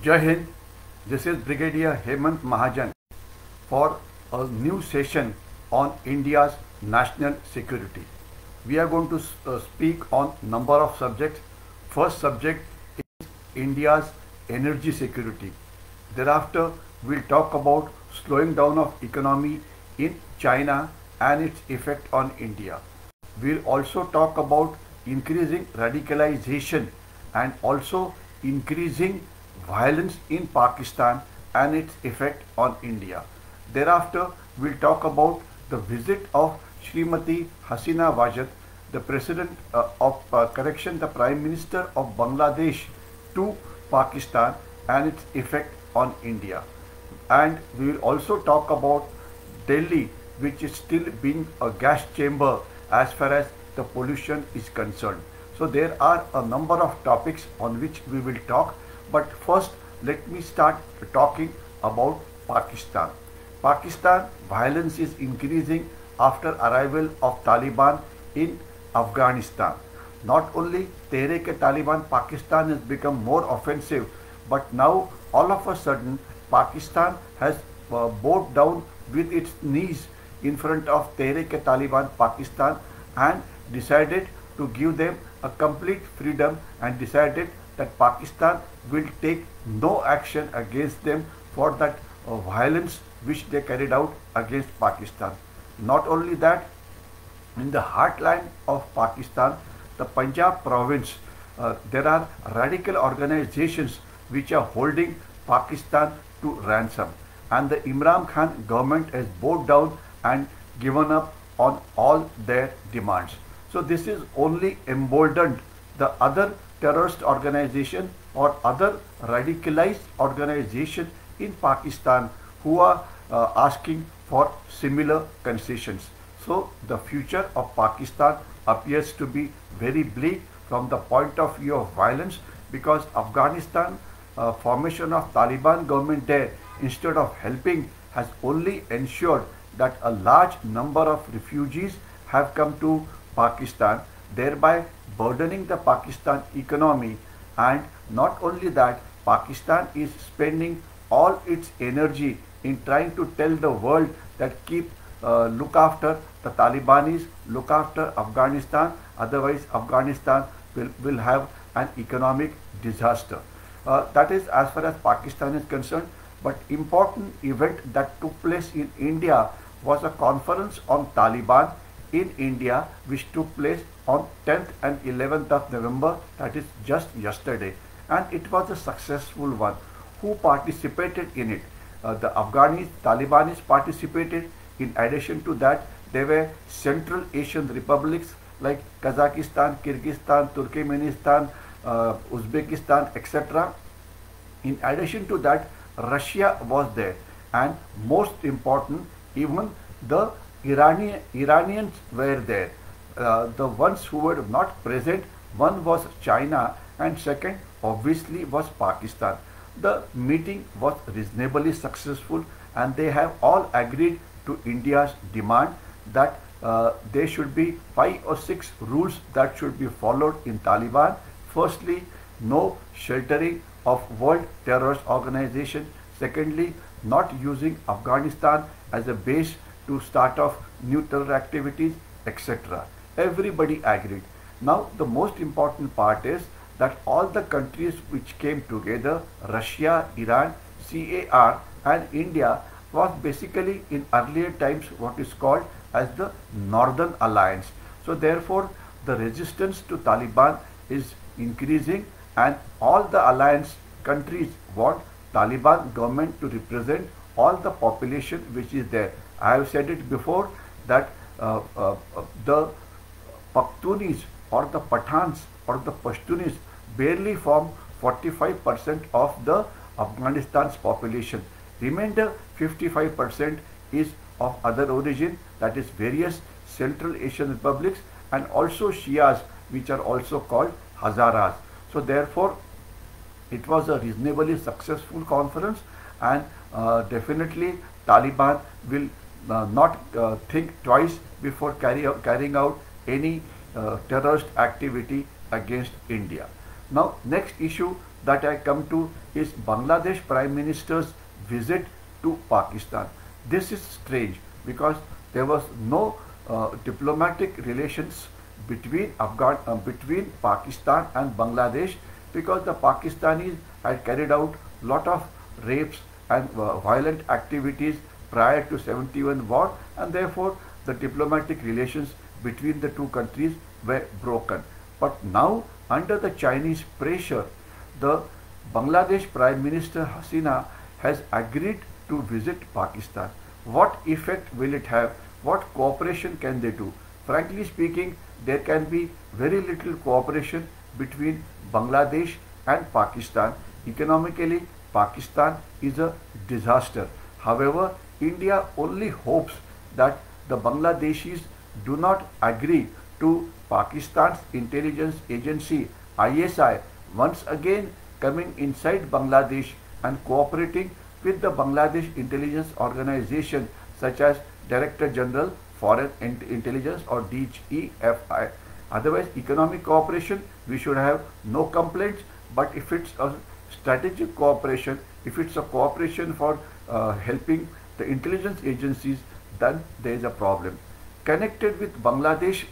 Jai Hind, this is Brigadier Hemant Mahajan for a new session on India's national security. We are going to speak on number of subjects. First subject is India's energy security. Thereafter, we'll talk about slowing down of economy in China and its effect on India. We'll also talk about increasing radicalization and also increasing violence in Pakistan and its effect on India. Thereafter, we'll talk about the visit of Srimati Hasina Wajid, the the Prime Minister of Bangladesh to Pakistan and its effect on India. And we will also talk about Delhi, which is still being a gas chamber as far as the pollution is concerned. So there are a number of topics on which we will talk, but first let me start talking about Pakistan. Pakistan violence is increasing after arrival of Taliban in Afghanistan. Not only Tehreek-e-Taliban Pakistan has become more offensive, but now all of a sudden Pakistan has bowed down with its knees in front of Tehreek-e-Taliban Pakistan and decided to give them a complete freedom and decided that Pakistan will take no action against them for that violence which they carried out against Pakistan. Not only that, in the heartland of Pakistan, the Punjab province, there are radical organizations which are holding Pakistan to ransom, and the Imran Khan government has bowed down and given up on all their demands. So this is only emboldened the other terrorist organization or other radicalized organization in Pakistan who are asking for similar concessions. So the future of Pakistan appears to be very bleak from the point of view of violence, because Afghanistan formation of Taliban government there, instead of helping, has only ensured that a large number of refugees have come to Pakistan, thereby burdening the Pakistan economy. And not only that, Pakistan is spending all its energy in trying to tell the world that look after the Talibanis, look after Afghanistan, otherwise Afghanistan will have an economic disaster. That is as far as Pakistan is concerned. But important event that took place in India was a conference on Taliban in India, which took place on 10th and 11th of November, that is just yesterday, and it was a successful one. Who participated in it? The Afghanis, Talibanis participated. In addition to that, there were Central Asian republics like Kazakhstan, Kyrgyzstan, Turkmenistan, Uzbekistan, etc. In addition to that, Russia was there, and most important, even the Iranians were there. The ones who were not present, one was China and second obviously was Pakistan. The meeting was reasonably successful, and they have all agreed to India's demand that there should be 5 or 6 rules that should be followed in Taliban. Firstly, no sheltering of world terrorist organization. Secondly, not using Afghanistan as a base to start off new terror activities, etc. Everybody agreed. Now the most important part is that all the countries which came together, Russia, Iran, CAR and India, was basically in earlier times what is called as the Northern Alliance. So therefore the resistance to Taliban is increasing, and all the alliance countries want Taliban government to represent all the population which is there. I have said it before that the Pakhtunis or the Pathans or the Pashtunis barely form 45% of the Afghanistan's population. Remainder 55% is of other origin, that is various Central Asian republics and also Shias, which are also called Hazaras. So therefore it was a reasonably successful conference, and definitely Taliban will not think twice before carrying out any terrorist activity against India. Now next issue that I come to is Bangladesh Prime Minister's visit to Pakistan. This is strange because there was no diplomatic relations between Pakistan and Bangladesh, because the Pakistanis had carried out lot of rapes and violent activities prior to 71 war, and therefore the diplomatic relations between the two countries were broken. But now, under the Chinese pressure, the Bangladesh Prime Minister Hasina has agreed to visit Pakistan. What effect will it have? What cooperation can they do? Frankly speaking, there can be very little cooperation between Bangladesh and Pakistan. Economically, Pakistan is a disaster. However, India only hopes that the Bangladeshis do not agree to Pakistan's intelligence agency ISI once again coming inside Bangladesh and cooperating with the Bangladesh Intelligence Organization, such as Director General Foreign Intelligence or DGFI. Otherwise, economic cooperation, we should have no complaints. But if it's a strategic cooperation, if it's a cooperation for helping the intelligence agencies, then there is a problem. Connected with Bangladesh,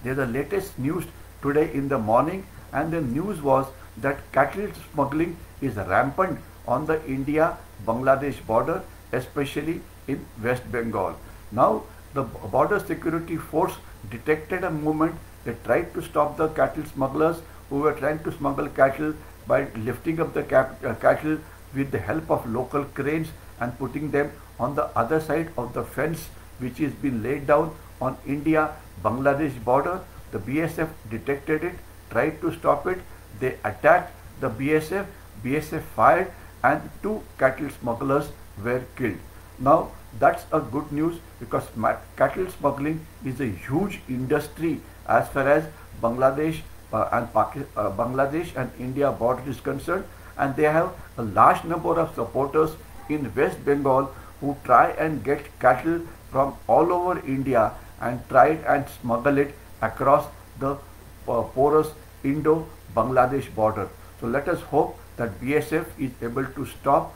there's the latest news today in the morning, and the news was that cattle smuggling is rampant on the India-Bangladesh border, especially in West Bengal. Now, the border security force detected a movement. They tried to stop the cattle smugglers who were trying to smuggle cattle by lifting up the cattle with the help of local cranes and putting them on the other side of the fence which is being laid down on India-Bangladesh border. The BSF detected it, tried to stop it. They attacked the BSF. BSF fired and 2 cattle smugglers were killed. Now that's a good news, because cattle smuggling is a huge industry as far as Bangladesh and India border is concerned, and they have a large number of supporters in West Bengal who try and get cattle from all over India and try and smuggle it across the porous Indo-Bangladesh border. So let us hope that BSF is able to stop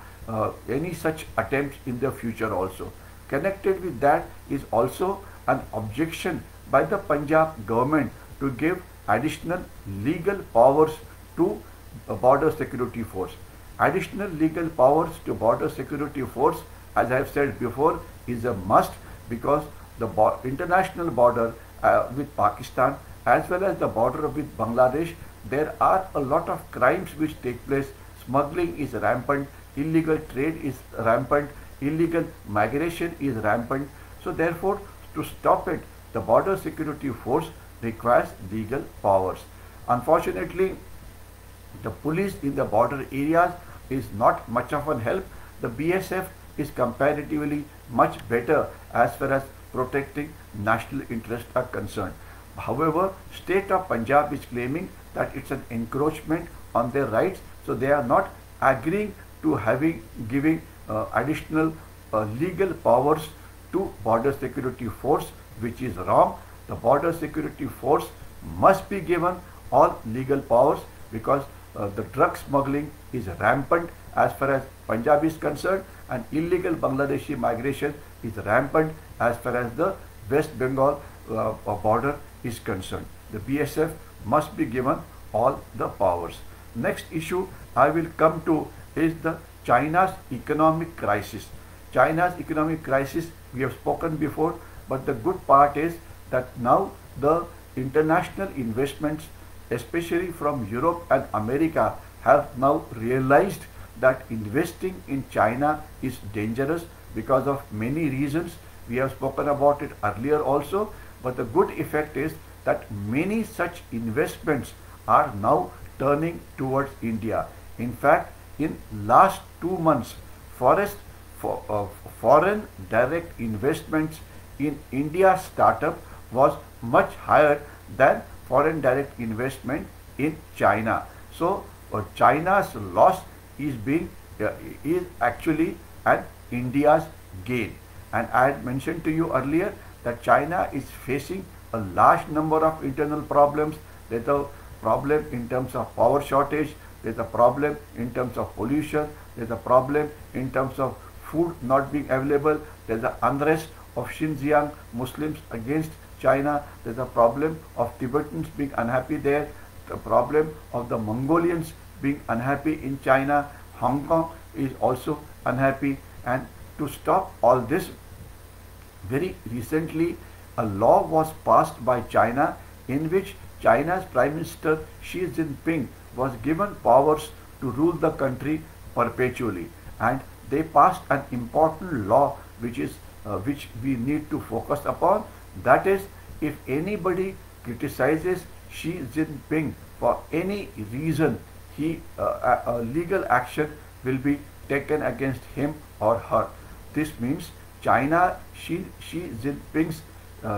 any such attempts in the future also. Connected with that is also an objection by the Punjab government to give additional legal powers to border security force. Additional legal powers to border security force, as I have said before, is a must, because the international border with Pakistan as well as the border with Bangladesh, there are a lot of crimes which take place. Smuggling is rampant, illegal trade is rampant, illegal migration is rampant. So therefore, to stop it, the border security force requires legal powers. Unfortunately, the police in the border areas is not much of an help. The BSF is comparatively much better as far as protecting national interests are concerned. However, state of Punjab is claiming that it's an encroachment on their rights, so they are not agreeing to giving additional legal powers to border security force, which is wrong. The border security force must be given all legal powers, because the drug smuggling is rampant as far as Punjab is concerned, and illegal Bangladeshi migration is rampant as far as the West Bengal border is concerned. The BSF must be given all the powers. Next issue I will come to is the China's economic crisis. China's economic crisis we have spoken before, but the good part is that now the international investments, especially from Europe and America, have now realized that investing in China is dangerous because of many reasons. We have spoken about it earlier also, but the good effect is that many such investments are now turning towards India. In fact, in last 2 months, foreign direct investments in India startup was much higher than foreign direct investment in China. So China's loss is actually an India's gain. And I had mentioned to you earlier that China is facing a large number of internal problems. There's a problem in terms of power shortage. there's a problem in terms of pollution, there's a problem in terms of food not being available, there's an unrest of Xinjiang Muslims against China, there's a problem of Tibetans being unhappy there, the problem of the Mongolians being unhappy in China, Hong Kong is also unhappy. And to stop all this, very recently a law was passed by China in which China's Prime Minister Xi Jinping was given powers to rule the country perpetually, and they passed an important law which we need to focus upon. That is, if anybody criticizes Xi Jinping for any reason, a legal action will be taken against him or her. This means Xi Jinping's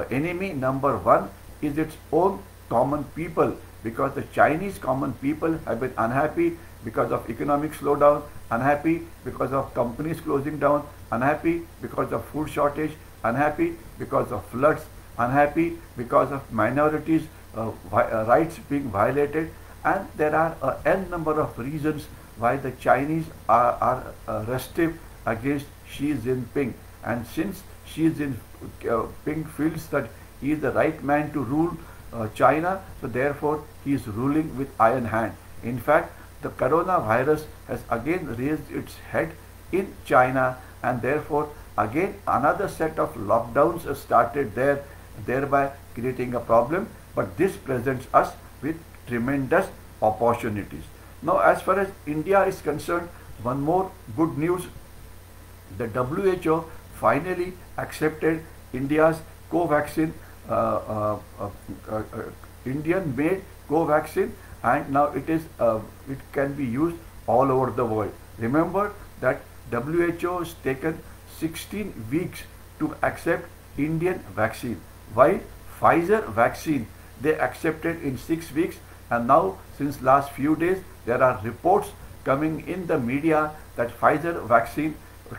enemy number one is its own common people, because the Chinese common people have been unhappy because of economic slowdown, unhappy because of companies closing down, unhappy because of food shortage, unhappy because of floods, unhappy because of minorities' rights being violated, and there are n number of reasons why the Chinese are restive against Xi Jinping. And since Xi Jinping feels that he is the right man to rule China, so therefore he is ruling with iron hand. In fact, the coronavirus has again raised its head in China, and therefore again another set of lockdowns has started there, thereby creating a problem. But this presents us with tremendous opportunities. Now, as far as India is concerned, one more good news: the WHO finally accepted India's Covaxin, Indian-made Covaxin, and now it can be used all over the world. Remember that WHO has taken 16 weeks to accept Indian vaccine, while Pfizer vaccine they accepted in 6 weeks, and now since last few days there are reports coming in the media that Pfizer vaccine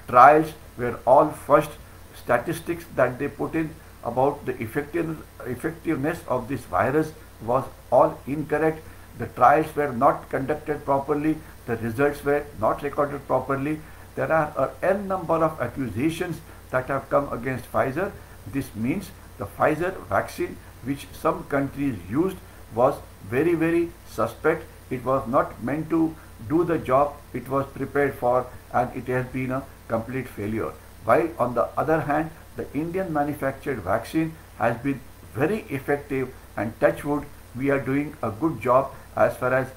trials were all fudged. Statistics that they put in about the effectiveness of this virus was all incorrect. The trials were not conducted properly, the results were not recorded properly. There are n number of accusations that have come against Pfizer. This means the Pfizer vaccine which some countries used was very suspect. It was not meant to do the job it was prepared for, and it has been a complete failure. While on the other hand, the Indian manufactured vaccine has been very effective, and touch wood, we are doing a good job as far as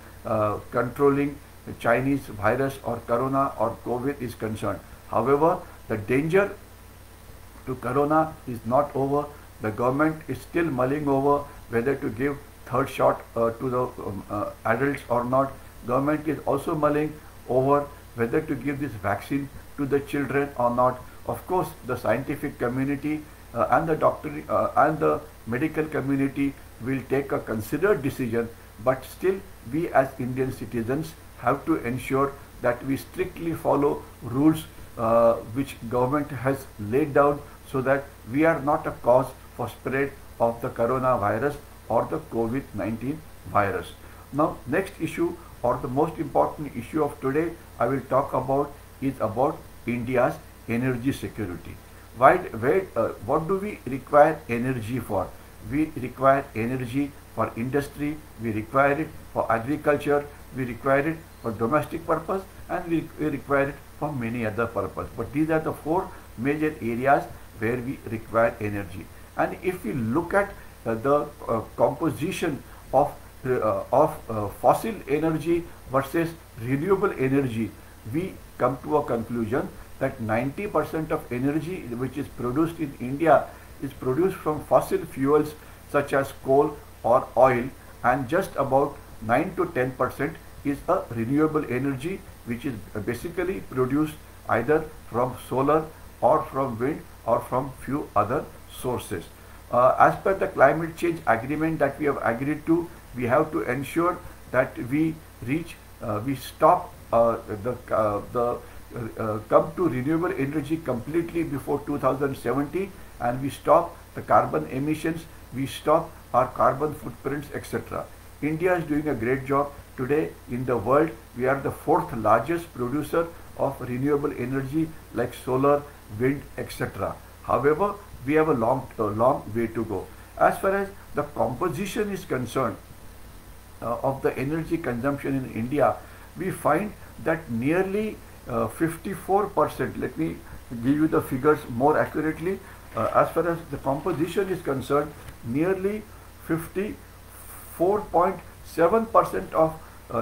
controlling the Chinese virus or corona or COVID is concerned. However, the danger to corona is not over. The government is still mulling over whether to give third shot to the adults or not. Government is also mulling over whether to give this vaccine to the children or not. Of course, the scientific community and the doctor and the medical community will take a considered decision, but still we as Indian citizens have to ensure that we strictly follow rules which government has laid down, so that we are not a cause for spread of the coronavirus or the COVID-19 virus. Now, next issue, or the most important issue of today I will talk about, is about India's energy security. What do we require energy for? We require energy for industry, we require it for agriculture, we require it for domestic purpose, and we require it for many other purposes. But these are the four major areas where we require energy. And if we look at the composition of fossil energy versus renewable energy, we come to a conclusion that 90% of energy which is produced in India is produced from fossil fuels such as coal or oil, and just about 9 to 10% is a renewable energy which is basically produced either from solar or from wind or from few other sources. As per the climate change agreement that we have agreed to, we have to ensure that we stop come to renewable energy completely before 2070, and we stop the carbon emissions, we stop our carbon footprints, etc. India is doing a great job. Today in the world, we are the fourth largest producer of renewable energy like solar, wind, etc. However, we have a long way to go. As far as the composition is concerned, of the energy consumption in India, we find that nearly 54%, let me give you the figures more accurately, as far as the composition is concerned, nearly 54.7% of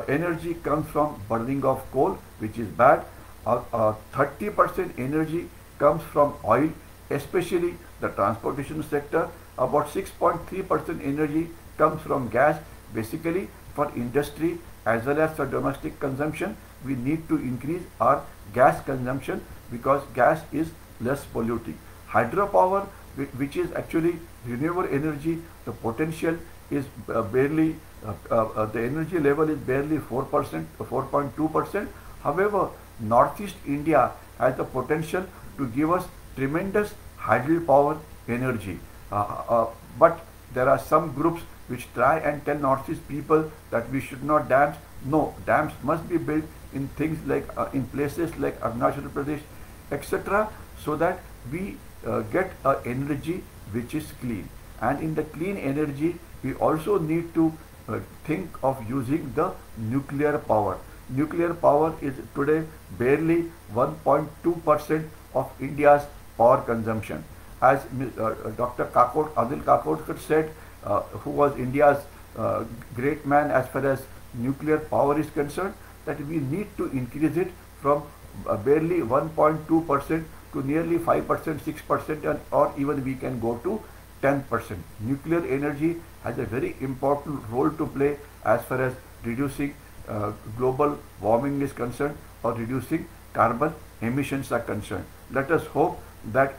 energy comes from burning of coal, which is bad. 30% energy comes from oil, especially the transportation sector. About 6.3% energy comes from gas. Basically, for industry as well as for domestic consumption, we need to increase our gas consumption because gas is less polluting. Hydropower, which is actually renewable energy, the potential is barely, the energy level is barely 4%, 4.2%. However, Northeast India has the potential to give us tremendous hydropower energy. But there are some groups which try and tell Northeast people that we should not dams. No, dams must be built in things like in places like Arunachal Pradesh, etc., so that we get energy which is clean. And in the clean energy, we also need to think of using the nuclear power. Nuclear power is today barely 1.2% of India's power consumption. As Dr. Adil Kakodkar said, who was India's great man as far as nuclear power is concerned, that we need to increase it from barely 1.2% to nearly 5%, 6%, or even we can go to 10%. Nuclear energy has a very important role to play as far as reducing global warming is concerned or reducing carbon emissions are concerned. Let us hope that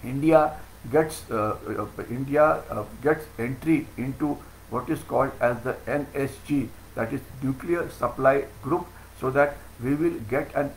India gets entry into what is called as the NSG, that is Nuclear Supply Group, so that we will get an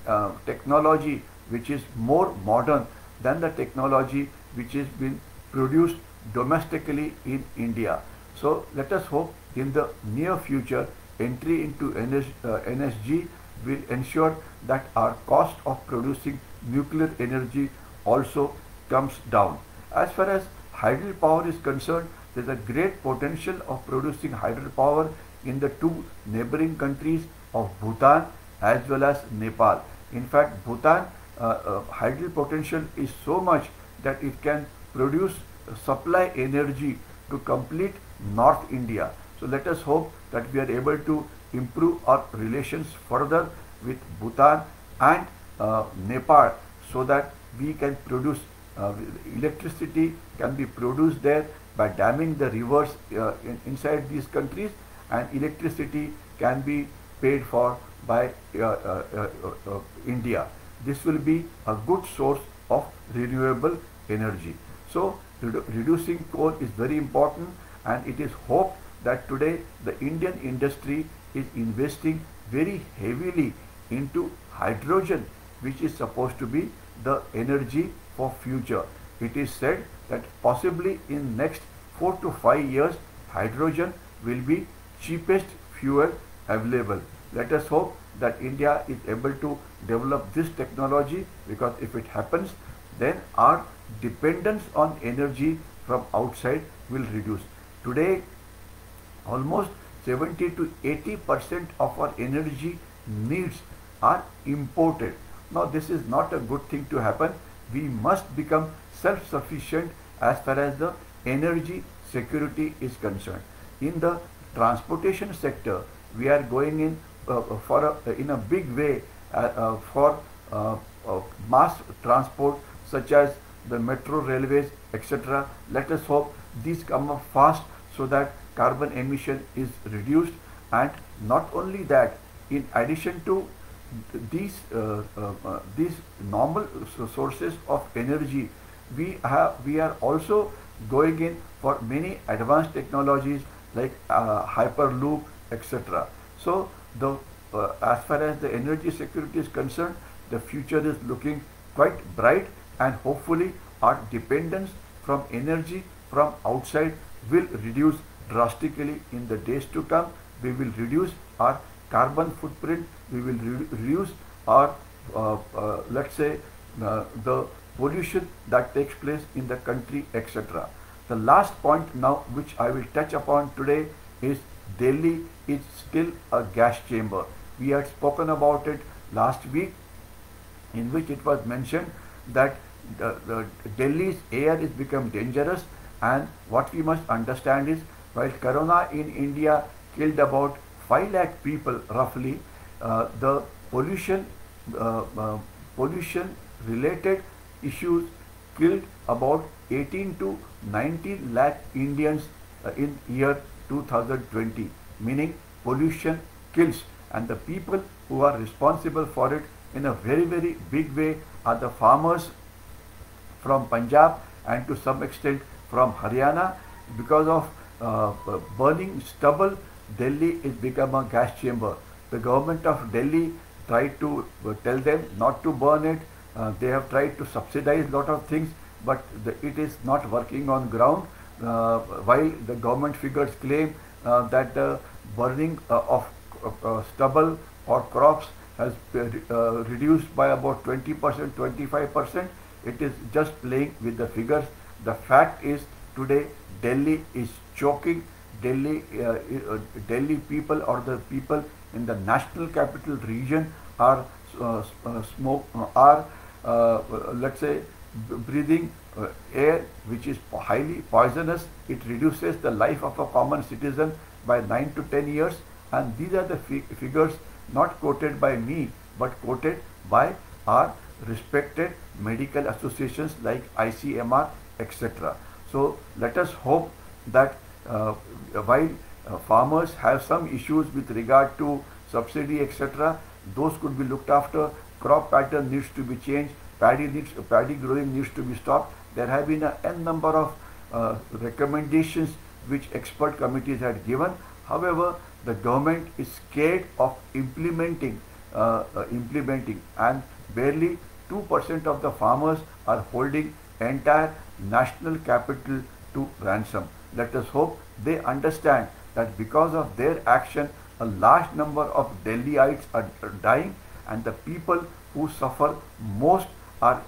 technology which is more modern than the technology which has been produced domestically in India. So let us hope in the near future entry into NSG will ensure that our cost of producing nuclear energy also comes down. As far as hydropower is concerned, there is a great potential of producing hydropower in the two neighboring countries of Bhutan as well as Nepal. In fact, Bhutan hydro potential is so much that it can produce supply energy to complete North India. So let us hope that we are able to improve our relations further with Bhutan and Nepal, so that we can produce electricity can be produced there by damming the rivers inside these countries, and electricity can be paid for by India. This will be a good source of renewable energy. So reducing coal is very important, and it is hoped that today the Indian industry is investing very heavily into hydrogen, which is supposed to be the energy for future. It is said that possibly in next 4 to 5 years, hydrogen will be cheapest fuel available. Let us hope that India is able to develop this technology, because if it happens, then our dependence on energy from outside will reduce. Today, almost 70 to 80% of our energy needs are imported. Now, this is not a good thing to happen. We must become self-sufficient as far as the energy security is concerned. In the transportation sector, we are going in in a big way for mass transport, such as the metro railways, etc. Let us hope these come up fast so that carbon emission is reduced. And not only that, in addition to these normal sources of energy, we are also going in for many advanced technologies like hyperloop, etc. So as far as the energy security is concerned, the future is looking quite bright, and hopefully our dependence from energy from outside will reduce drastically in the days to come. We will reduce our carbon footprint, we will reduce our, let's say, the pollution that takes place in the country, etc. The last point now which I will touch upon today is Delhi is still a gas chamber. We had spoken about it last week, in which it was mentioned that the Delhi's air is become dangerous, and what we must understand is while corona in India killed about 5 lakh people roughly, the uh, uh, pollution related issues killed about 18 to 19 lakh Indians in year 2020, meaning pollution kills, and the people who are responsible for it in a very big way are the farmers from Punjab and to some extent from Haryana. Because of burning stubble, Delhi is become a gas chamber. The government of Delhi tried to tell them not to burn it. They have tried to subsidize lot of things, but it is not working on ground. While the government figures claim that the burning of stubble or crops has reduced by about 20%, 25%. It is just playing with the figures. The fact is today Delhi is choking. Delhi people or the people in the national capital region are let's say breathing air which is highly poisonous. It reduces the life of a common citizen by 9 to 10 years, and these are the figures not quoted by me but quoted by our respected medical associations like ICMR, etc. So let us hope that while farmers have some issues with regard to subsidy, etc., those could be looked after. Crop pattern needs to be changed. Paddy growing needs to be stopped. There have been a n number of recommendations which expert committees had given. However, the government is scared of implementing, and barely 2% of the farmers are holding entire national capital to ransom. Let us hope they understand that because of their action, a large number of Delhiites are dying, and the people who suffer most are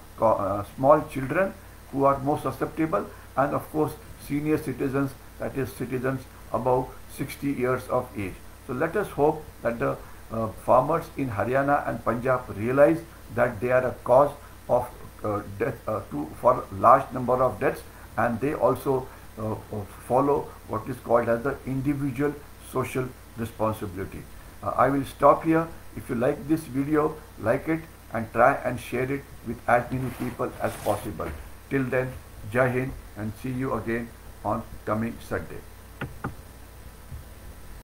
small children who are most susceptible, and of course senior citizens, that is citizens above 60 years of age. So let us hope that the farmers in Haryana and Punjab realize that they are a cause of death for large number of deaths, and they also follow what is called as the individual social responsibility. I will stop here. If you like this video, like it and try and share it with as many people as possible. Till then, Jai Hind, and see you again on coming Sunday.